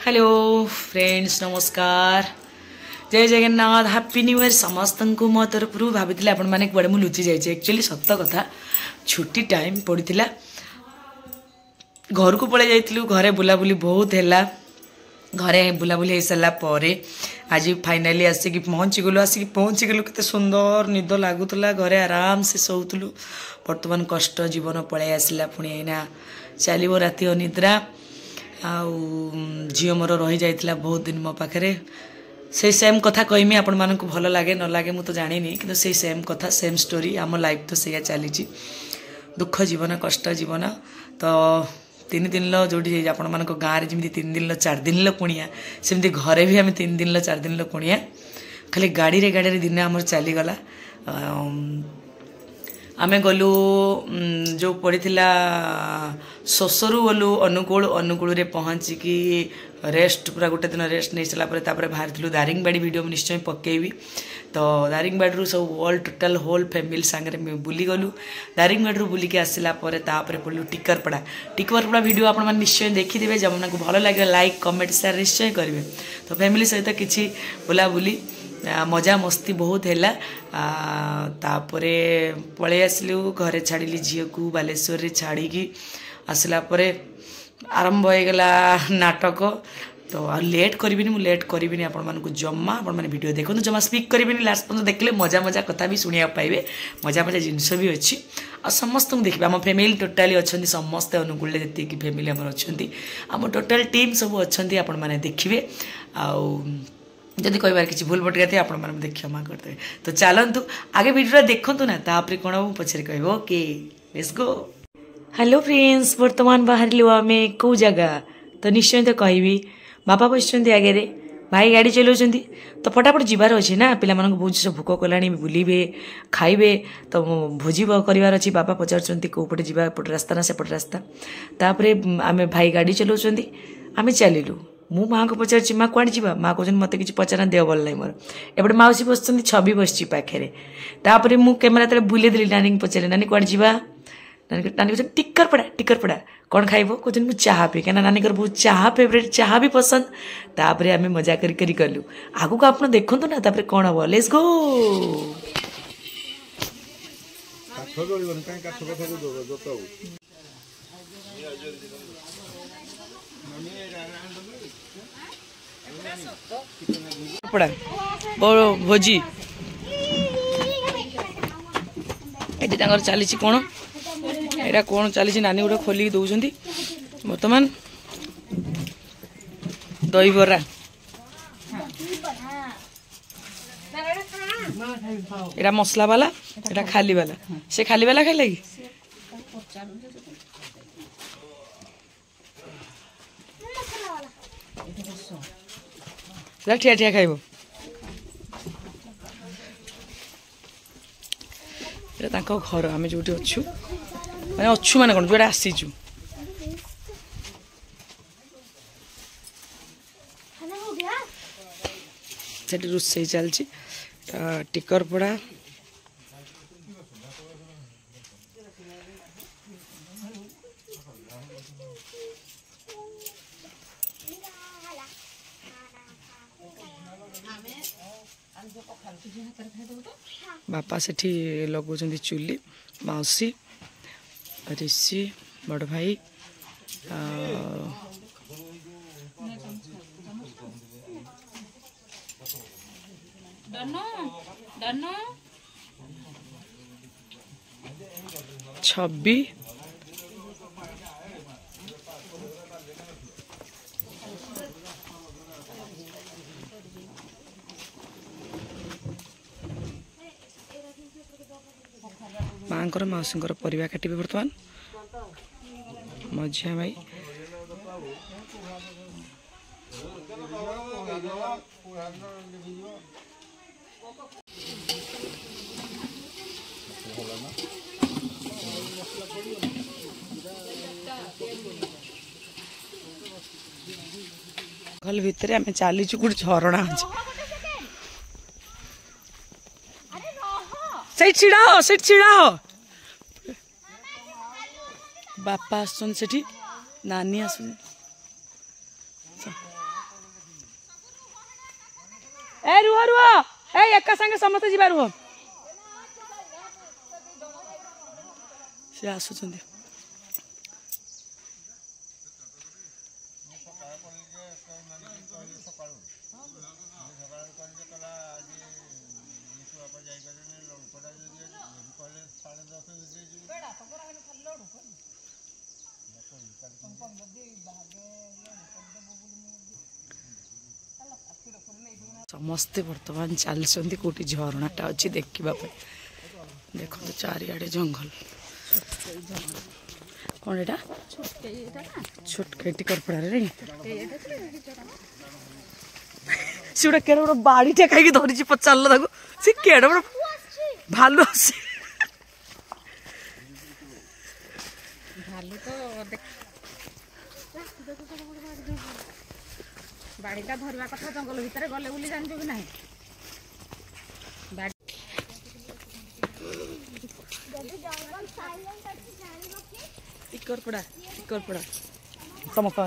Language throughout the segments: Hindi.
हेलो फ्रेंड्स नमस्कार जय जगन्नाथ हैप्पी न्यू ईयर समस्त को मो तरफ भाभी आपण मैंने कड़े मुझे लुचि जाइए एक्चुअली सत कथा छुट्टी टाइम पड़ा घर को पड़े जाइलु घरे बुलाबुली बहुत है घरे बुलाबुली हो सारापर आज फाइनाली आसिक पहुँची गलु के सुंदर निद लगुला घरे आराम से सोलु बर्तमान कष्ट जीवन पलि आसला पुणी ना चलो राति अनिद्रा झील मोर रही जाइथिला बहुत दिन मो पाखे से सेम कथा कहमी आपण मानक भल लगे न लगे मुझे जानी कि से सेम कथा सेम स्टोरी आम लाइफ तो सैया चली दुख जीवन कष्ट जीवन तो 3 दिन जो आपण मान गाँव जमी 3 दिन 4 दिन कुणिया सेमती घरे भी आम 3 दिन 4 दिन कुणिया खाली गाड़ी दिन आमर चलीगला आमे गलु जो पड़ीला शोषरु गलु अनुकूल रे पहुँचिकी रेस्ट पूरा गोटे दिन रेस्ट नहीं सारापर बाहर दारिंगबाड़ी वीडियो निश्चय पकेबी तो दारिंगबाड़ी सब ऑल टोटल होल फैमिली सांगे बुली गलु दारिंगबाड़ी बुलिकी आसला पड़लु टिकरपड़ा वीडियो आप निश्चय देखीदे जमुना को भल लगे लाइक कमेंट शेयर निश्चय करेंगे तो फैमिली सहित किसी बुलाबुली मजा मस्ती बहुत है तापरे पलि आसलु घरे छाड़ी झील को बालेश्वर छाड़ी आसला आरंभ हो गला नाटक तो लेट करी मुझे लेट करी आपण मानक जमा आपण मैंने वीडियो देखो जमा स्पीक करी लास्ट पर्यटन देखले मजा मजा कथा भी शुणा पाइबे मजा मजा जिनस भी अच्छी आ समस्त देखिए आम फैमिली टोटाली अच्छा समस्ते अनुकूल जी फैमिली आम अच्छा आम टोटाल टीम सब अच्छा आपण मैंने देखिए जदि कह किसी भूल भटका थे आपण मैंने क्षमा करते तो चलतु आगे वीडियो देखु ना तापर कौन पचर कह okay let's go. Hello friends बर्तमान बाहर आम कौ जगह तो निश्चय तो कहबी बापा बस आगे भाई गाड़ी चलाऊँ तो फटाफट जीवार अच्छे ना पिला बहुत से भोक कला बुलबे खाइबे तो भोजी करार अच्छी बापा पचार कौपटे जा एपट रास्ता ना सेपट रास्ता तापर आम भाई गाड़ी चलाऊँ आम चलू मु माँ को पचार माँ कौन जा माँ कहते मत कि पचार देह भल ना मोर एपटे माउसी बस छवि बस पाखे तापर मु कैमेरा तले बुलेदेली नानी पचारे नानी कौन जा नानी कहते टिकरपड़ा कौन खाइब कहते मुझे चाह पी क्या नानी बहुत चाह फेवरेट चाह भी पसंद तापर आम मजा करी गलु आगु को आप देखु ना तापर कौन हम लेट्स गो। भोजी ये चली कौन एटा कौन चली नानी गोटे खोलिकी दौरान बर्तमान दही बरा एटा मसला वाला एटा खाली वाला से खाली वाला खाइले कि ठिया ठिया खाइब घर आम जो अच्छु मैंने अच्छु मैंने कौन जो आसीचु से रोसे चलती टिकरपड़ा बापा से लगुच चुली मौसी ऋषि बड़ भाई छब्बी माँ मौसी परिवा काटे बर्तमान मझिया भाई घर भितर आम चलीचु गोटे झरणा अच्छे से छिड़ा हो बापा आसुन से नानी आसुन ए रुह रुह ए एका संगे समस्त जीवा रुह से आसुचंदी समस्ते बर्तमान चलती कौटी झरणाटा अच्छी देखा देख तो चारिआडे जंगल कौन एटा छोटका टिकरपड़ा से गोटे केड़ बड़ बाड़ी टे खाई धरी पचार सी केड़ बड़ भालू बाड़ीटा धरवा कथा जंगल भितर गले बोली जानजो कि नाही टिकरपड़ा समस्त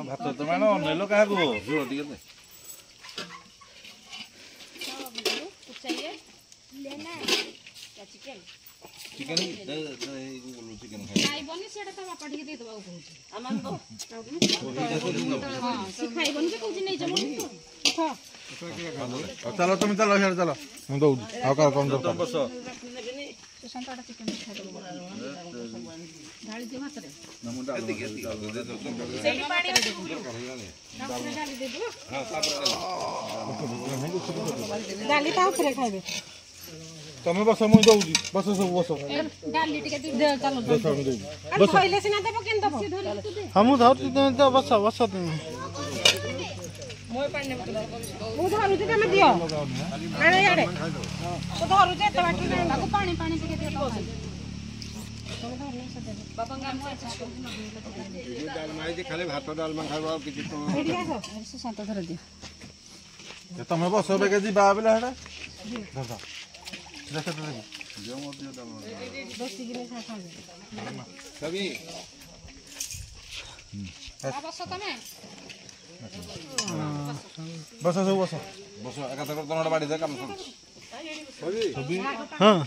भात तुम्हें नेल क्या चिकेन चलो तुम चलो चलो मुझे दौर कम बस तमें बस मुझे दौर बस सब बस हम धर बस बस खाली भात डालमा खाइबा तमें बस बेगे जी बाबला हेडा देख कभी बस सब बस बस एकाथर तोड़ा बाड़ी दे काम हाँ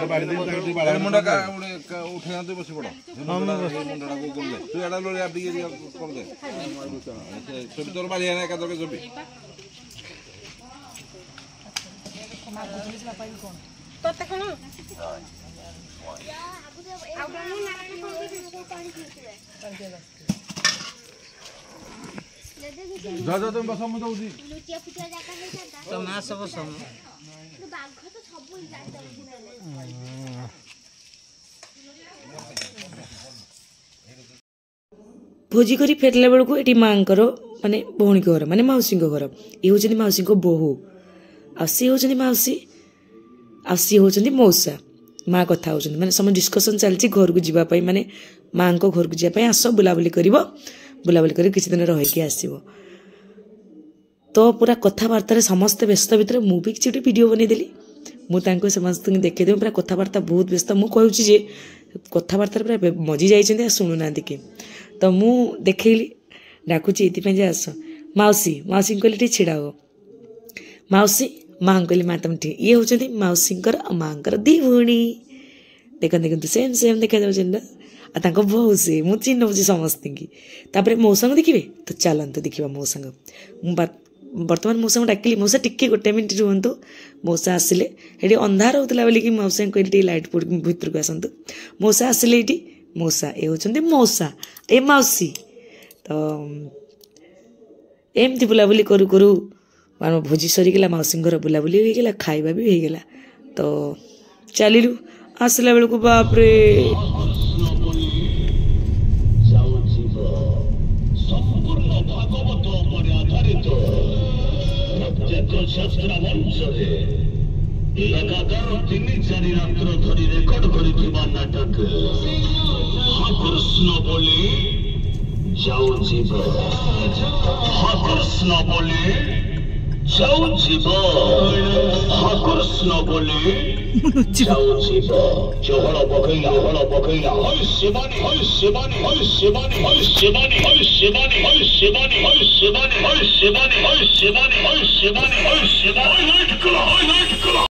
बाड़ी दे मुंडा का उठे ना तू बस पड़ मुंडा को कर दे तू एडा लोरी आप दिए कर दे छबि तोर बाड़ी है एकाथर के छबि तोते कोन जा जा तुम बस हम दउदी लुटिया फुटिया जाका नहीं जाता तो ना सब सम तो बाघ तो सब ही जाता है भोजी करी फेरला बेलू ये माँ माने भौणी घर माने मौसी घर ये हूँ मौसी बोहू आसी हूँ मौसी आसी हूँ मौसा माँ कथा हो मैंने सब डिस्कसन चलती घर को जावाई माने माँ को घर को जावाई आस बुलाबुली कर बुलाबुली कर किसी दिन रहीकि आसब तो पूरा कथबार्तार समस्ते व्यस्त भितर मुझे किसी गोटे वीडियो बनईदेली मुझे समस्त देखी पूरा कथबार्ता बहुत व्यस्त मुझे कथबार्तार पूरा मजी जाइए शुणुना कि तो मु देखली डाकुची ये आस मौसी मौसी कहली छिड़ा हो मौसी माँ कहली माँ तुम ठीक ये हूँ मौसी माँ दी भौणी देखते देखते सेम सेम देखा जाऊँ बहु से मुझे चिन्ह समस्त की मौसा देखिए तो चलते देखा मौसा बर्तमान मौसा डाकिली मौसा टिके गोटे मिनट रुहतु मौसा आसिले ये अंधार होता बोलिकी मौसा कहली लाइट भितर को आसतु मौसा आसिले ये मौसा ये हूँ मौसा ए मौसी तो एमती बुलाबुली करू करू भोजी सरीगला मौसी घर बुलाबुली होगला खाଇବା भी होगला तो चलू आसला बेलू बापरे छात्रा मंचरे लगातार 3-4 रात्र धरी रेकर्ड करिथिबा नाटक हा कृष्ण बोली जाऊ जीव हा कृष्ण बोली जाऊ जीव हा कृष्ण बोली जाऊ जीव चहल पकैला हय शिवानी हय शिवानी हय शिवानी हय शिवानी हय शिवानी हय शिवानी हय शिवानी हय शिवानी हय शिवानी हय शिवानी हय शिवानी हय शिवानी हय